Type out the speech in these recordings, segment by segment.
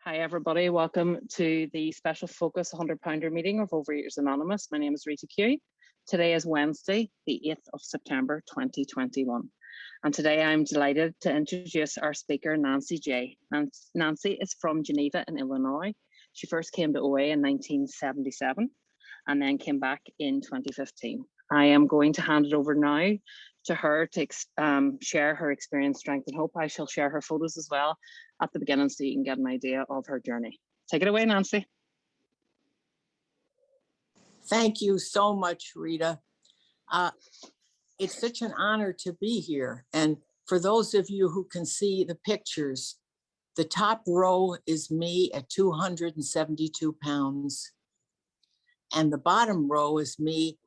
Hi everybody, welcome to the special focus 100-pounder meeting of Overeaters Anonymous. My name is Rita Q. Today is Wednesday, the 8th of September 2021. And today I'm delighted to introduce our speaker, Nancy J. Nancy is from Geneva in Illinois. She first came to OA in 1977 and then came back in 2015. I am going to hand it over now to her to share her experience, strength and hope. I shall share her photos as well at the beginning so you can get an idea of her journey. Take it away, Nancy. Thank you so much, Rita. It's such an honor to be here. And for those of you who can see the pictures, the top row is me at 272 pounds. And the bottom row is me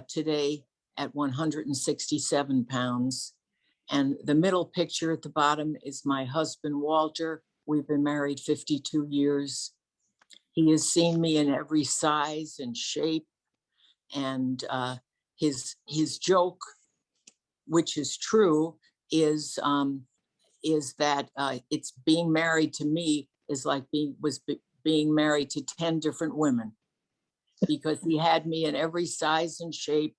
today at 167 pounds. And the middle picture at the bottom is my husband, Walter. We've been married 52 years. He has seen me in every size and shape. And his joke, which is true, is that it's being married to me is like being married to 10 different women, because he had me in every size and shape.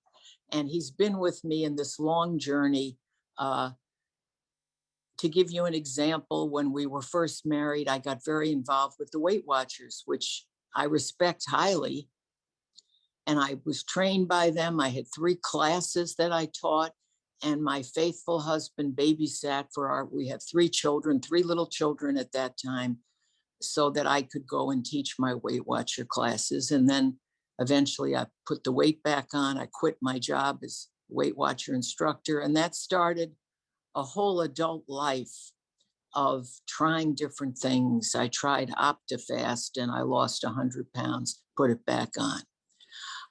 And he's been with me in this long journey. To give you an example, when we were first married, I got very involved with the Weight Watchers, which I respect highly. And I was trained by them. I had 3 classes that I taught, and my faithful husband babysat we had 3 children, 3 little children at that time, so that I could go and teach my Weight Watcher classes. And then eventually I put the weight back on. I quit my job as Weight Watcher instructor, and that started a whole adult life of trying different things. I tried OptiFast and I lost 100 pounds, put it back on.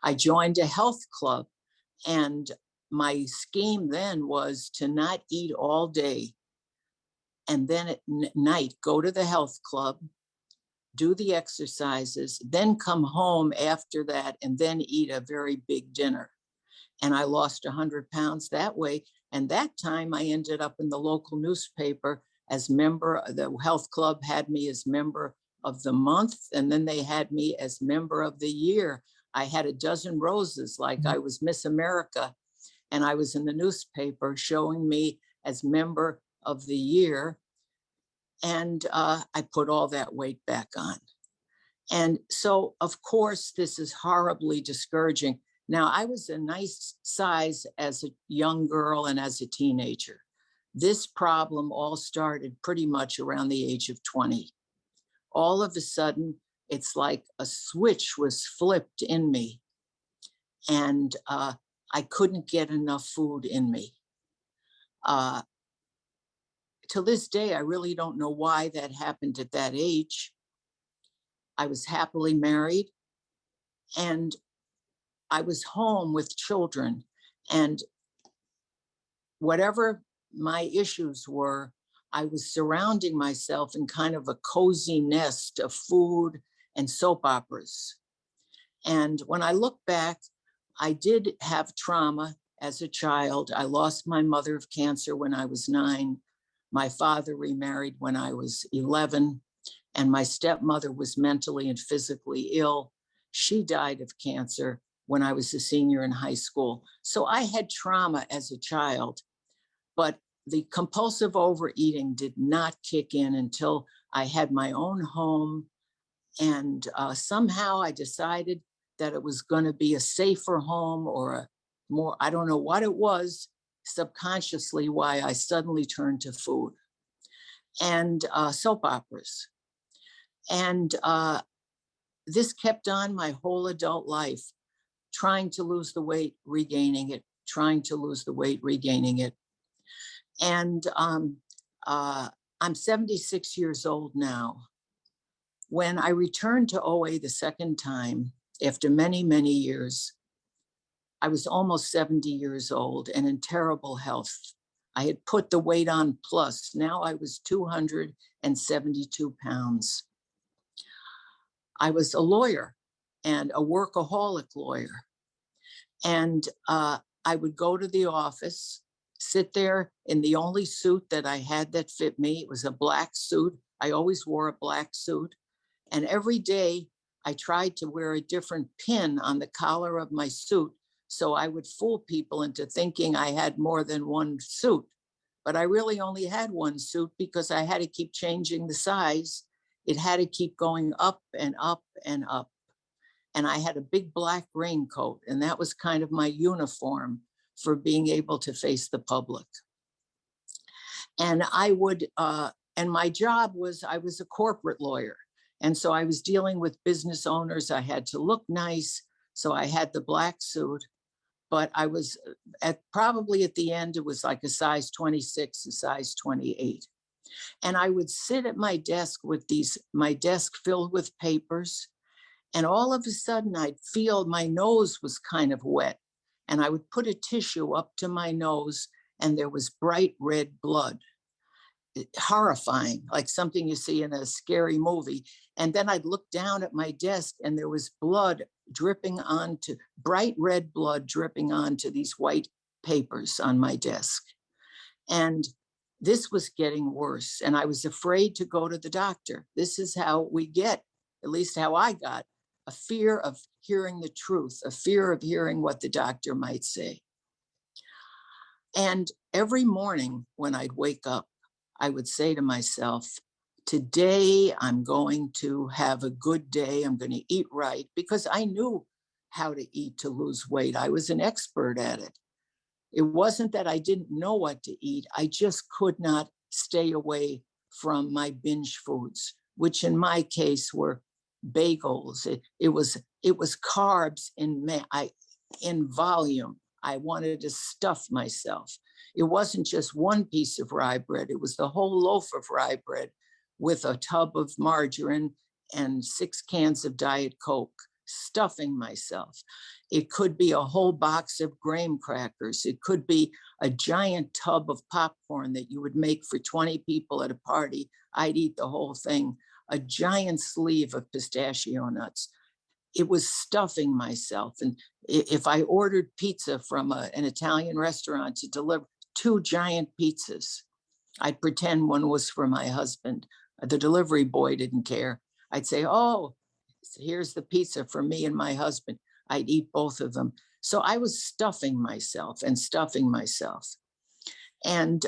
I joined a health club, and my scheme then was to not eat all day, and then at night go to the health club, do the exercises, then come home after that and then eat a very big dinner. And I lost 100 pounds that way. And that time I ended up in the local newspaper as member. The health club had me as member of the month, and then they had me as member of the year. I had a dozen roses, like I was Miss America, and I was in the newspaper showing me as member of the year. And I put all that weight back on. And so, of course, this is horribly discouraging. Now, I was a nice size as a young girl and as a teenager. This problem all started pretty much around the age of 20. All of a sudden, it's like a switch was flipped in me, and I couldn't get enough food in me. To this day, I really don't know why that happened at that age. I was happily married, and I was home with children, and whatever my issues were, I was surrounding myself in kind of a cozy nest of food and soap operas. And when I look back, I did have trauma as a child. I lost my mother of cancer when I was 9. My father remarried when I was 11, and my stepmother was mentally and physically ill. She died of cancer when I was a senior in high school. So I had trauma as a child, but the compulsive overeating did not kick in until I had my own home. And somehow I decided that it was going to be a safer home, or a more, I don't know what it was, subconsciously, why I suddenly turned to food and soap operas. And this kept on my whole adult life, trying to lose the weight, regaining it, trying to lose the weight, regaining it. And I'm 76 years old now. When I returned to OA the second time, after many, many years, I was almost 70 years old and in terrible health. I had put the weight on plus. Now I was 272 pounds. I was a lawyer and a workaholic lawyer. And I would go to the office, sit there in the only suit that I had that fit me. It was a black suit I always wore a black suit. And every day I tried to wear a different pin on the collar of my suit, so I would fool people into thinking I had more than one suit. But I really only had one suit because I had to keep changing the size. It had to keep going up and up and up. And I had a big black raincoat, and that was kind of my uniform for being able to face the public. And and my job was, I was a corporate lawyer. And so I was dealing with business owners. I had to look nice. So I had the black suit, but I was probably at the end, it was like a size 26, a size 28. And I would sit at my desk with my desk filled with papers. And all of a sudden I'd feel my nose was kind of wet. And I would put a tissue up to my nose and there was bright red blood. Horrifying, like something you see in a scary movie. And then I'd look down at my desk and there was blood dripping onto, bright red blood dripping onto these white papers on my desk. And this was getting worse. And I was afraid to go to the doctor. This is how we get, at least how I got, a fear of hearing the truth, a fear of hearing what the doctor might say. And every morning when I'd wake up, I would say to myself, today I'm going to have a good day. I'm going to eat right, because I knew how to eat to lose weight. I was an expert at it. It wasn't that I didn't know what to eat. I just could not stay away from my binge foods, which in my case were bagels. It was carbs in volume. I wanted to stuff myself. It wasn't just one piece of rye bread. It was the whole loaf of rye bread with a tub of margarine and 6 cans of Diet Coke, stuffing myself. It could be a whole box of graham crackers. It could be a giant tub of popcorn that you would make for 20 people at a party. I'd eat the whole thing. A giant sleeve of pistachio nuts. It was stuffing myself. And if I ordered pizza from an Italian restaurant to deliver 2 giant pizzas, I'd pretend one was for my husband. The delivery boy didn't care. I'd say, oh, here's the pizza for me and my husband. I'd eat both of them. So I was stuffing myself and stuffing myself. And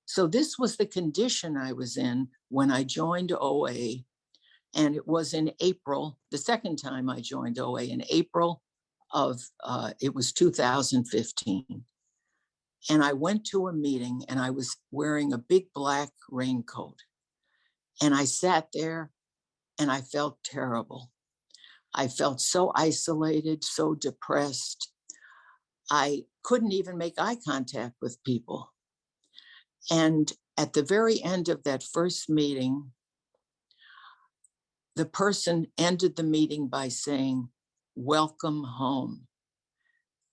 so this was the condition I was in when I joined OA. And it was in April, the second time I joined OA, in April of, it was 2015. And I went to a meeting and I was wearing a big black raincoat. And I sat there and I felt terrible. I felt so isolated, so depressed. I couldn't even make eye contact with people. And at the very end of that first meeting, the person ended the meeting by saying, "Welcome home."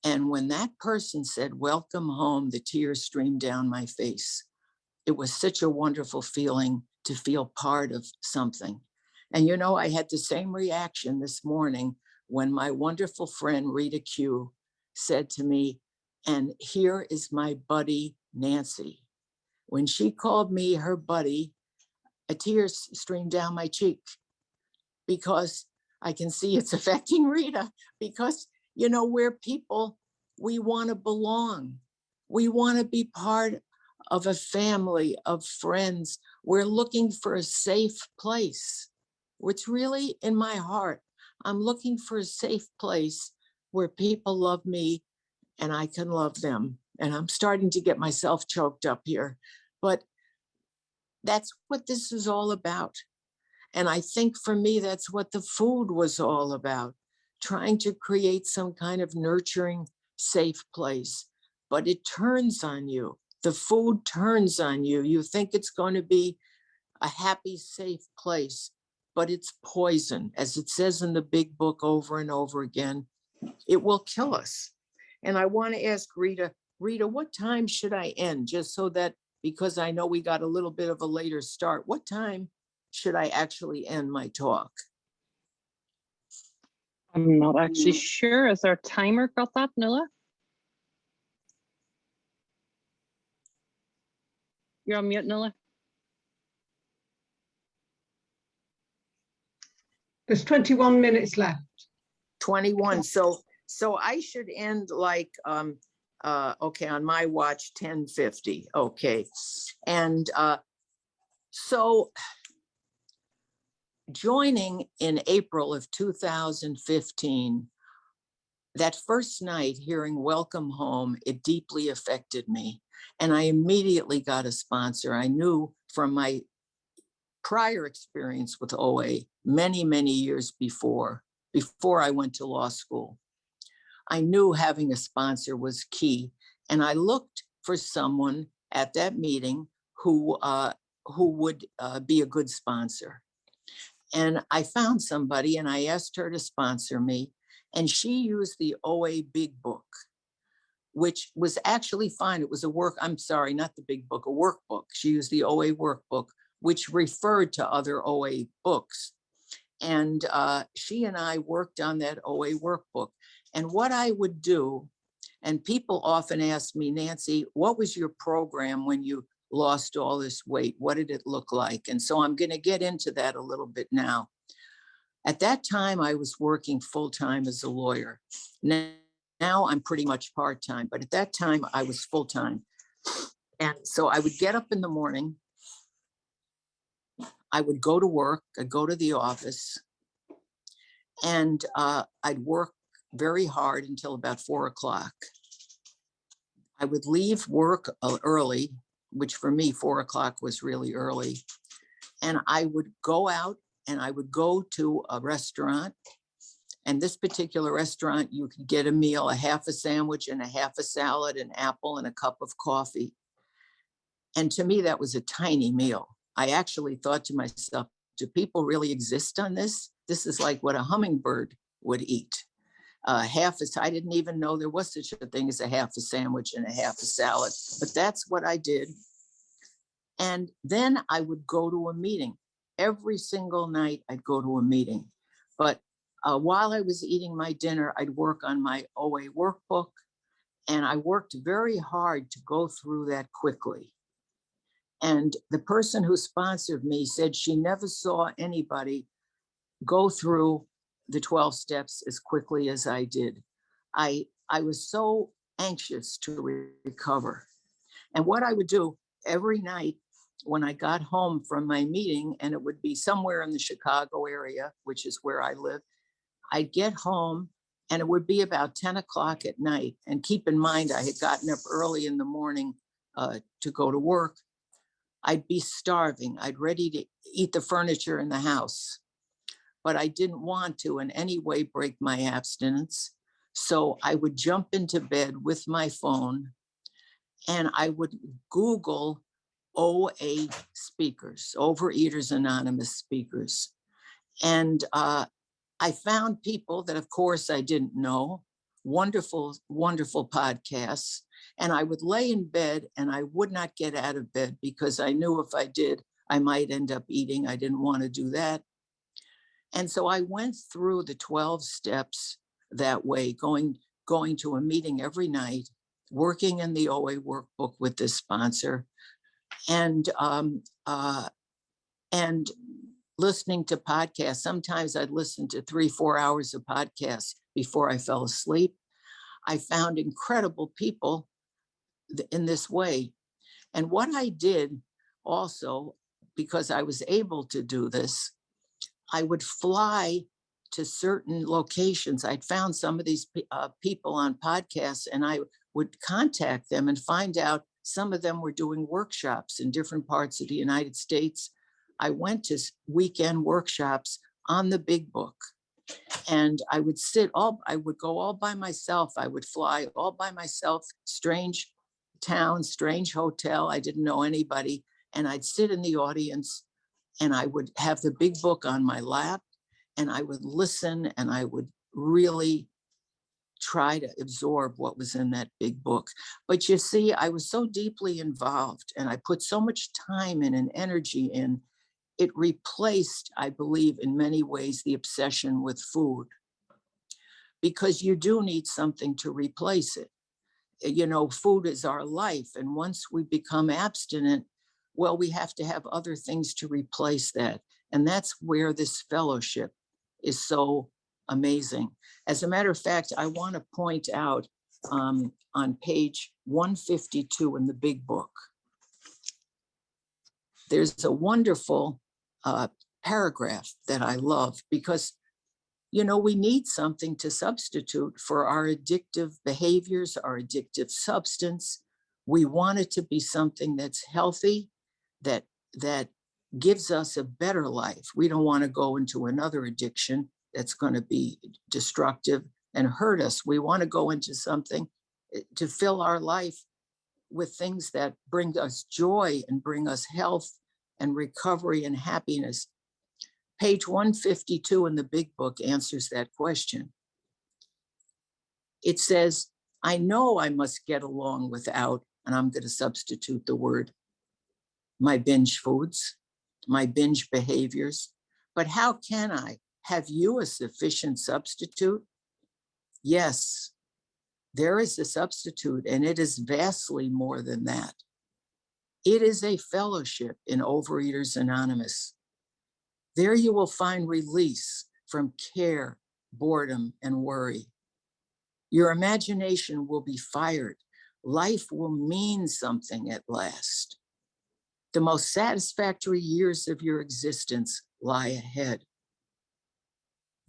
And when that person said, "Welcome home," the tears streamed down my face. It was such a wonderful feeling to feel part of something. And you know, I had the same reaction this morning when my wonderful friend Rita Q said to me, "And here is my buddy, Nancy." When she called me her buddy, a tear streamed down my cheek, because I can see it's affecting Rita, because, you know, we're people, we want to belong. We want to be part of a family of friends. We're looking for a safe place. It's really in my heart. I'm looking for a safe place where people love me and I can love them. And I'm starting to get myself choked up here, but that's what this is all about. And I think for me, that's what the food was all about, trying to create some kind of nurturing, safe place. But it turns on you. The food turns on you. You think it's going to be a happy, safe place, but it's poison. As it says in the big book over and over again, it will kill us. And I want to ask Rita, what time should I end? Just so that, because I know we got a little bit of a later start, what time should I actually end my talk? I'm not actually sure. Is there a timer got that, Nuala? You're on mute, Nuala. There's 21 minutes left. 21. So I should end like, okay, on my watch, 10:50. Okay. And so joining in April of 2015, that first night hearing Welcome Home, it deeply affected me. And I immediately got a sponsor. I knew from my prior experience with OA many, many years before I went to law school. I knew having a sponsor was key. And I looked for someone at that meeting who would be a good sponsor. And I found somebody and I asked her to sponsor me. And she used the OA Big Book, which was actually fine. It was a not the Big Book, a workbook. She used the OA workbook, which referred to other OA books. And she and I worked on that OA workbook. And what I would do, and people often ask me, Nancy, what was your program when you lost all this weight? What did it look like? And so I'm going to get into that a little bit now. At that time, I was working full-time as a lawyer. Now I'm pretty much part-time, but at that time I was full-time. And so I would get up in the morning, I would go to work, I'd go to the office, and I'd work very hard until about 4 o'clock. I would leave work early, which for me, 4 o'clock was really early. And I would go out and I would go to a restaurant. And this particular restaurant, you could get a meal, a half a sandwich and a half a salad, an apple and a cup of coffee. And to me, that was a tiny meal. I actually thought to myself, do people really exist on this? This is like what a hummingbird would eat. I didn't even know there was such a thing as a half a sandwich and a half a salad, but that's what I did. And then I would go to a meeting. Every single night I'd go to a meeting. But while I was eating my dinner, I'd work on my OA workbook. And I worked very hard to go through that quickly. And the person who sponsored me said she never saw anybody go through the 12 steps as quickly as I did. I was so anxious to recover. And what I would do every night when I got home from my meeting, and it would be somewhere in the Chicago area, which is where I live, I'd get home and it would be about 10 o'clock at night. And keep in mind, I had gotten up early in the morning to go to work. I'd be starving. I'd ready to eat the furniture in the house, but I didn't want to in any way break my abstinence. So I would jump into bed with my phone and I would Google OA speakers, Overeaters Anonymous speakers. And I found people that, of course, I didn't know, wonderful, wonderful podcasts. And I would lay in bed and I would not get out of bed because I knew if I did, I might end up eating. I didn't want to do that. And so I went through the 12 steps that way, going to a meeting every night, working in the OA workbook with this sponsor, and listening to podcasts. Sometimes I'd listen to 3-4 hours of podcasts before I fell asleep. I found incredible people in this way. And what I did also, because I was able to do this, I would fly to certain locations. I'd found some of these people on podcasts and I would contact them and find out some of them were doing workshops in different parts of the United States. I went to weekend workshops on the Big Book and I would go all by myself. I would fly all by myself, strange town, strange hotel. I didn't know anybody. And I'd sit in the audience and I would have the Big Book on my lap and I would listen and I would really try to absorb what was in that big book. But you see, I was so deeply involved and I put so much time in and energy in. It replaced, I believe, in many ways, the obsession with food, because you do need something to replace it. You know, food is our life. And once we become abstinent, well, we have to have other things to replace that. And that's where this fellowship is so amazing. As a matter of fact, I want to point out on page 152 in the big book, there's a wonderful paragraph that I love because, you know, we need something to substitute for our addictive behaviors, our addictive substance. We want it to be something that's healthy, that gives us a better life. We don't want to go into another addiction that's going to be destructive and hurt us. We want to go into something to fill our life with things that bring us joy and bring us health and recovery and happiness. Page 152 in the big book answers that question. It says, I know I must get along without, and I'm going to substitute the word, my binge foods, my binge behaviors, but how can I? Have you a sufficient substitute? Yes, there is a substitute, and it is vastly more than that. It is a fellowship in Overeaters Anonymous. There you will find release from care, boredom, and worry. Your imagination will be fired. Life will mean something at last. The most satisfactory years of your existence lie ahead.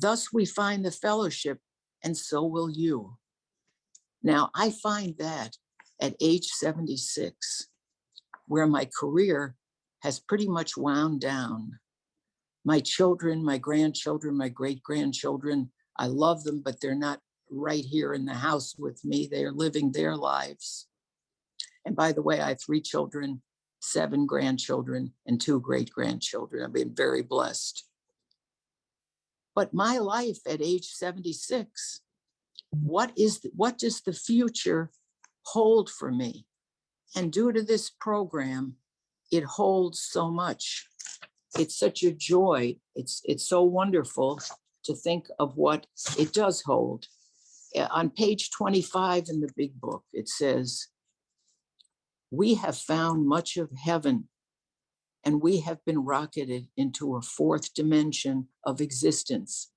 Thus we find the fellowship, and so will you. Now, I find that at age 76, where my career has pretty much wound down. My children, my grandchildren, my great-grandchildren, I love them, but they're not right here in the house with me. They are living their lives. And by the way, I have 3 children, 7 grandchildren, and 2 great-grandchildren. I've been very blessed. But my life at age 76, what does the future hold for me? And due to this program, it holds so much. It's such a joy. It's so wonderful to think of what it does hold. On page 25 in the big book, it says, we have found much of heaven, and we have been rocketed into a 4th dimension of existence,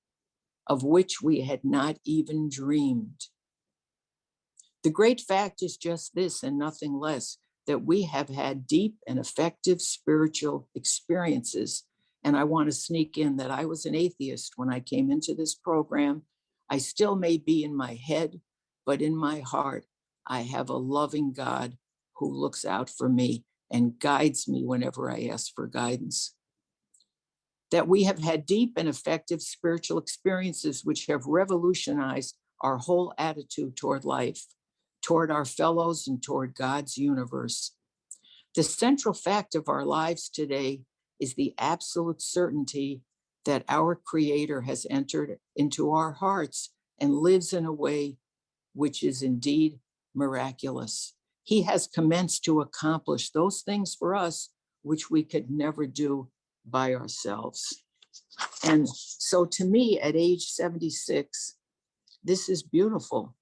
of which we had not even dreamed. The great fact is just this and nothing less, that we have had deep and effective spiritual experiences. And I want to sneak in that I was an atheist when I came into this program. I still may be in my head, but in my heart, I have a loving God who looks out for me and guides me whenever I ask for guidance. That we have had deep and effective spiritual experiences which have revolutionized our whole attitude toward life, toward our fellows, and toward God's universe. The central fact of our lives today is the absolute certainty that our Creator has entered into our hearts and lives in a way which is indeed miraculous. He has commenced to accomplish those things for us which we could never do by ourselves. And so to me, at age 76, this is beautiful.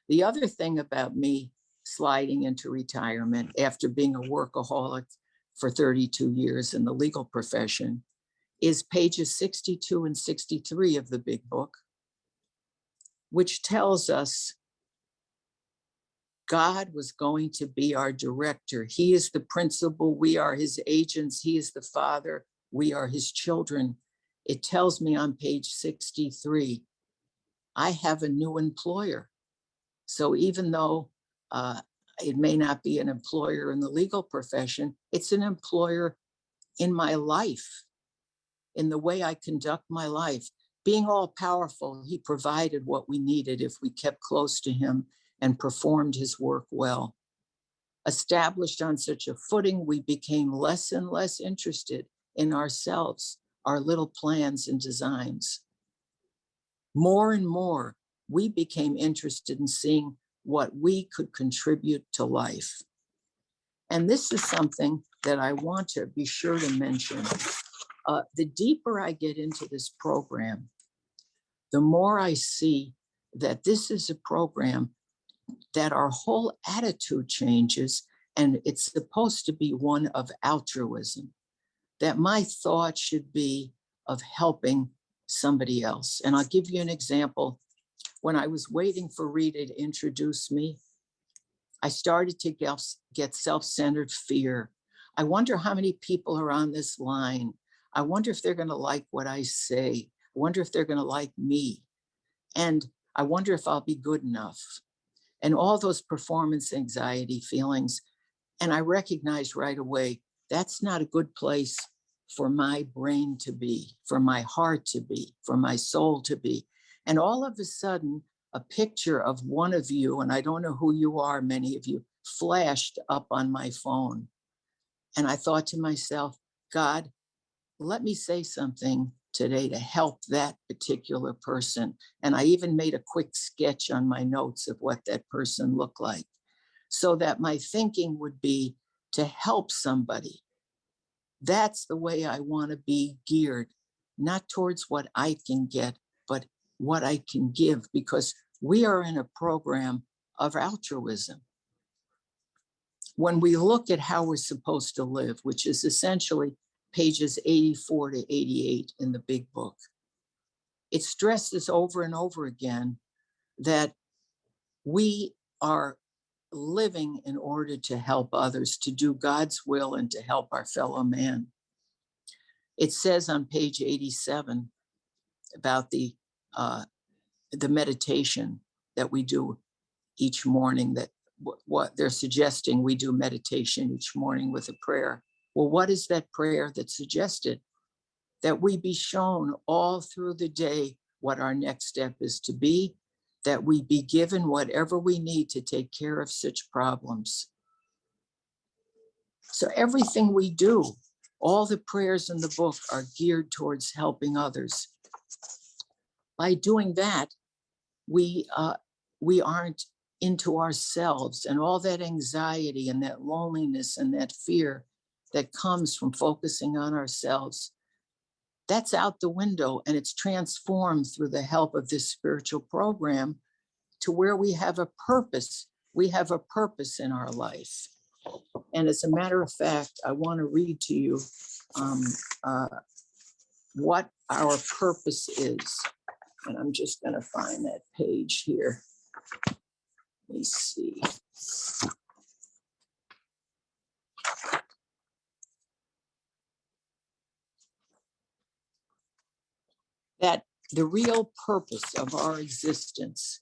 The other thing about me sliding into retirement after being a workaholic for 32 years in the legal profession is pages 62 and 63 of the big book, which tells us God was going to be our director. He is the principal. We are his agents. He is the father. We are his children. It tells me on page 63, I have a new employer. So even though it may not be an employer in the legal profession, it's an employer in my life, in the way I conduct my life. Being all powerful, he provided what we needed if we kept close to him and performed his work well. Established on such a footing, we became less and less interested in ourselves, our little plans and designs. More and more, we became interested in seeing what we could contribute to life. And this is something that I want to be sure to mention. The deeper I get into this program, the more I see that this is a program that our whole attitude changes, and it's supposed to be one of altruism, that my thought should be of helping, of giving, of somebody else. And I'll give you an example. When I was waiting for Rita to introduce me, I started to get self-centered fear. I wonder how many people are on this line. I wonder if they're going to like what I say. I wonder if they're going to like me. And I wonder if I'll be good enough. And all those performance anxiety feelings. And I recognized right away, that's not a good place for my brain to be, for my heart to be, for my soul to be. And all of a sudden, a picture of one of you, and I don't know who you are, many of you, flashed up on my phone. And I thought to myself, God, let me say something today to help that particular person. And I even made a quick sketch on my notes of what that person looked like, so that my thinking would be to help somebody. That's the way I want to be geared, not towards what I can get, but what I can give, because we are in a program of altruism. When we look at how we're supposed to live, which is essentially pages 84 to 88 in the big book, it stresses over and over again that we are living in order to help others, to do God's will and to help our fellow man. It says on page 87 about the meditation that we do each morning, that what they're suggesting we do meditation each morning with a prayer. Well, what is that prayer that's suggested? That we be shown all through the day what our next step is to be, that we be given whatever we need to take care of such problems. So everything we do, all the prayers in the book are geared towards helping others. By doing that, we aren't into ourselves, and all that anxiety and that loneliness and that fear that comes from focusing on ourselves, that's out the window, and it's transformed through the help of this spiritual program to where we have a purpose. We have a purpose in our life. And as a matter of fact, I want to read to you what our purpose is. And I'm just going to find that page here. Let me see. That the real purpose of our existence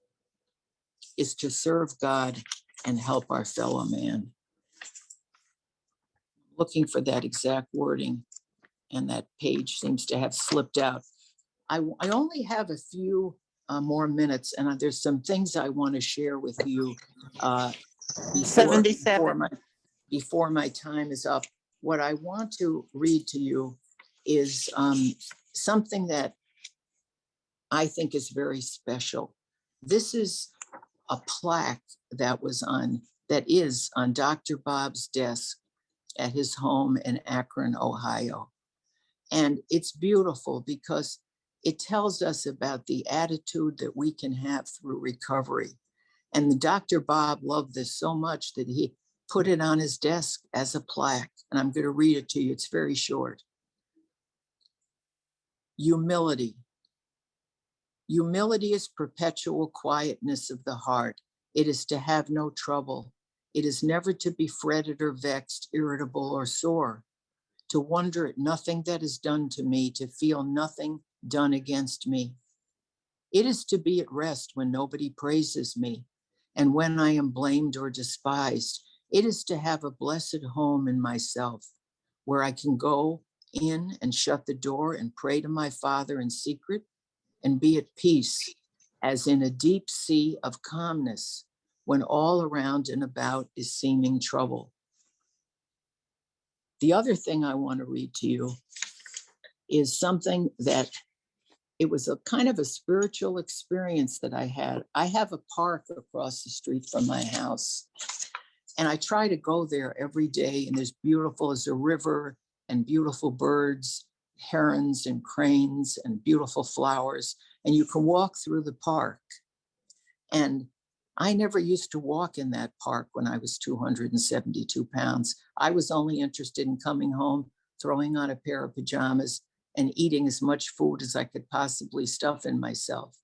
is to serve God and help our fellow man. Looking for that exact wording, and that page seems to have slipped out. I only have a few more minutes, and there's some things I want to share with you before my time is up. What I want to read to you is something that I think is very special. This is a plaque that is on Dr. Bob's desk at his home in Akron, Ohio. And it's beautiful because it tells us about the attitude that we can have through recovery. And Dr. Bob loved this so much that he put it on his desk as a plaque. And I'm going to read it to you. It's very short. Humility. Humility is perpetual quietness of the heart. It is to have no trouble. It is never to be fretted or vexed, irritable or sore, to wonder at nothing that is done to me, to feel nothing done against me. It is to be at rest when nobody praises me, and when I am blamed or despised. It is to have a blessed home in myself, where I can go in and shut the door and pray to my Father in secret and be at peace, as in a deep sea of calmness, when all around and about is seeming trouble. The other thing I want to read to you is something that it was a kind of a spiritual experience that I had. I have a park across the street from my house, and I try to go there every day. And there's a river and beautiful birds, herons and cranes and beautiful flowers. And you can walk through the park. And I never used to walk in that park when I was 272 pounds. I was only interested in coming home, throwing on a pair of pajamas, and eating as much food as I could possibly stuff in myself.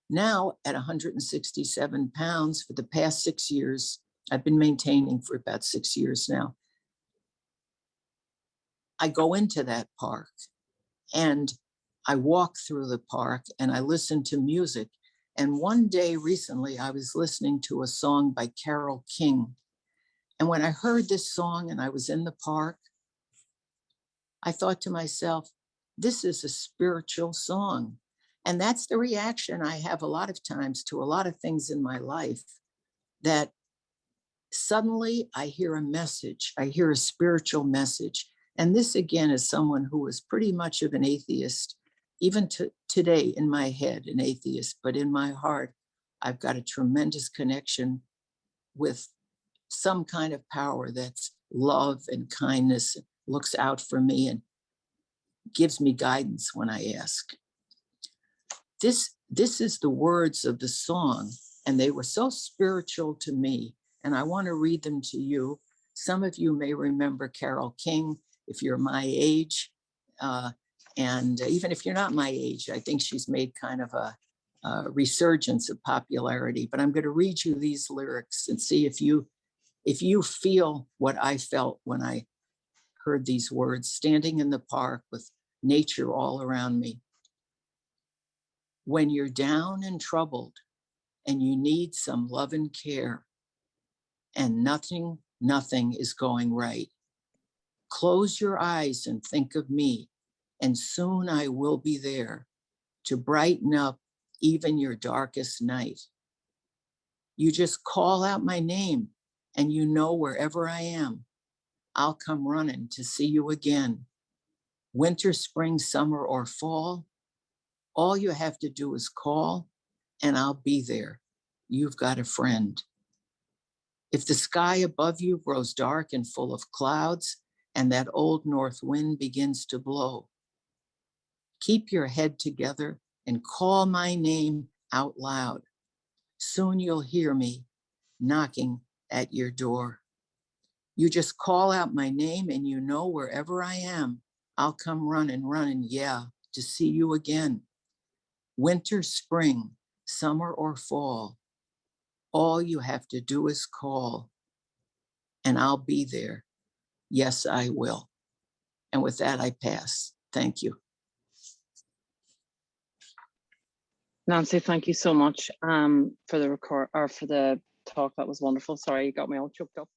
Now, at 167 pounds for the past 6 years, I've been maintaining for about 6 years now. I go into that park and I walk through the park and I listen to music. And one day recently, I was listening to a song by Carole King. And when I heard this song and I was in the park, I thought to myself, this is a spiritual song. And that's the reaction I have a lot of times to a lot of things in my life, that suddenly I hear a message, I hear a spiritual message. And this again is someone who was pretty much of an atheist, even to today in my head, an atheist, but in my heart, I've got a tremendous connection with some kind of power that's love and kindness, looks out for me and gives me guidance when I ask. This is the words of the song, and they were so spiritual to me, and I want to read them to you. Some of you may remember Carole King if you're my age, and even if you're not my age, I think she's made kind of a resurgence of popularity. But I'm going to read you these lyrics and see if you feel what I felt when I heard these words, standing in the park with nature all around me. When you're down and troubled and you need some love and care, and nothing is going right, close your eyes and think of me, and soon I will be there to brighten up even your darkest night. You just call out my name, and you know wherever I am, I'll come running to see you again. Winter, spring, summer, or fall, all you have to do is call, and I'll be there. You've got a friend. If the sky above you grows dark and full of clouds, and that old north wind begins to blow, keep your head together and call my name out loud. Soon you'll hear me knocking at your door. You just call out my name, and you know wherever I am, I'll come running, yeah, to see you again. Winter, spring, summer, or fall, all you have to do is call, and I'll be there. Yes, I will. And with that, I pass. Thank you. Nancy, thank you so much for the talk. That was wonderful. Sorry, you got me all choked up.